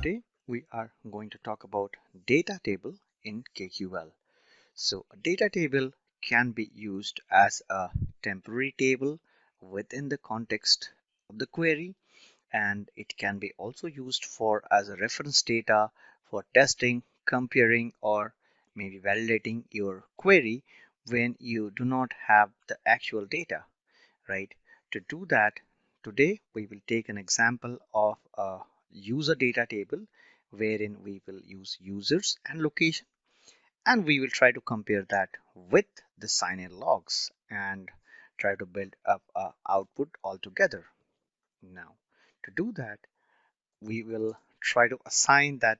Today we are going to talk about data table in KQL. So a data table can be used as a temporary table within the context of the query, and it can be also used for as a reference data for testing, comparing, or maybe validating your query when you do not have the actual data, right? To do that, today we will take an example of a user data table wherein we will use users and location, and we will try to compare that with the sign-in logs and try to build up a output altogether. Now, to do that, we will try to assign that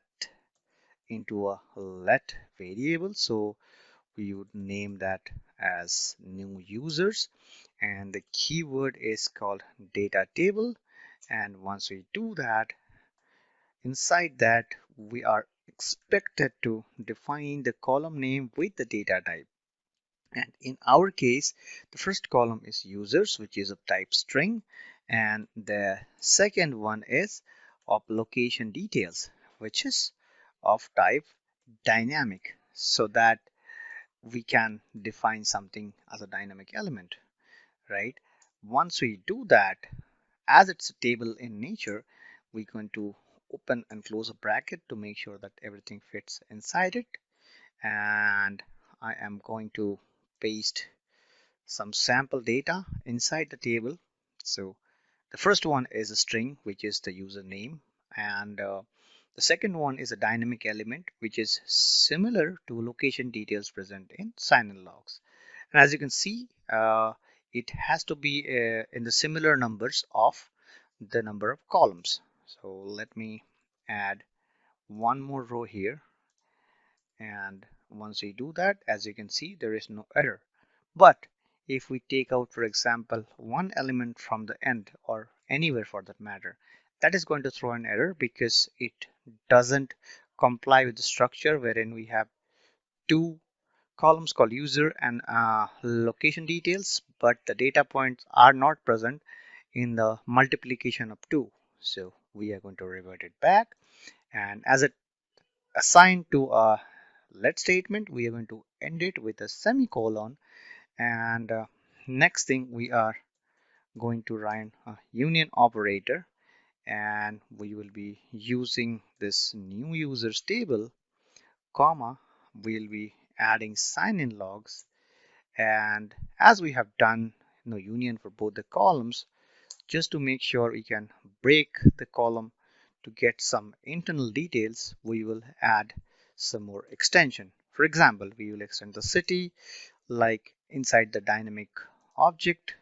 into a let variable. So we would name that as new users, and the keyword is called data table. And once we do that, inside that we are expected to define the column name with the data type. And in our case, the first column is users, which is of type string, and the second one is of location details, which is of type dynamic, so that we can define something as a dynamic element, right? Once we do that, as it's a table in nature, we're going to open and close a bracket to make sure that everything fits inside it. And I am going to paste some sample data inside the table. So the first one is a string, which is the username, and the second one is a dynamic element, which is similar to location details present in sign-in logs. And as you can see, it has to be in the similar numbers of the number of columns. So let me add one more row here, and once we do that, as you can see, there is no error. But if we take out, for example, one element from the end or anywhere for that matter, that is going to throw an error because it doesn't comply with the structure wherein we have two columns called user and location details, but the data points are not present in the multiplication of 2. So we are going to revert it back, and as it assigned to a let statement, we are going to end it with a semicolon. And next thing, we are going to run a union operator, and we will be using this new users table, comma, we'll be adding sign-in logs. And as we have done union for both the columns, just to make sure we can break the column to get some internal details, we will add some more extension. For example, we will extend the city like inside the dynamic object,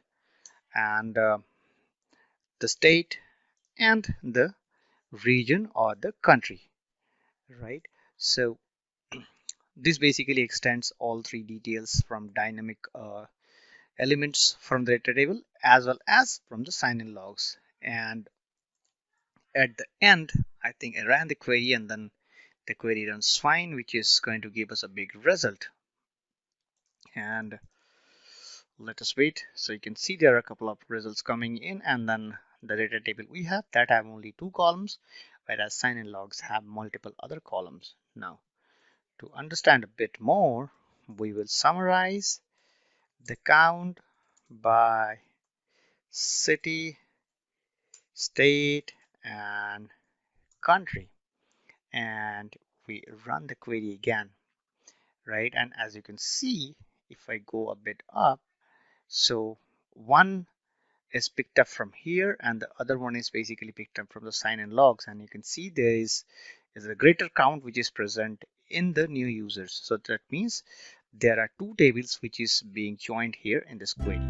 and the state and the region or the country, right? So this basically extends all three details from dynamic elements from the data table as well as from the sign-in logs. And at the end, I think I ran the query, and then the query runs fine, which is going to give us a big result. And let us wait. So you can see there are a couple of results coming in, and then the data table we have that have only 2 columns, whereas sign-in logs have multiple other columns. Now, to understand a bit more, we will summarize the count by city, state, and country, and we run the query again, right? And as you can see, if I go a bit up, so one is picked up from here and the other one is basically picked up from the sign-in logs, and you can see there is a greater count which is present in the new users. So that means there are 2 tables which is being joined here in this query.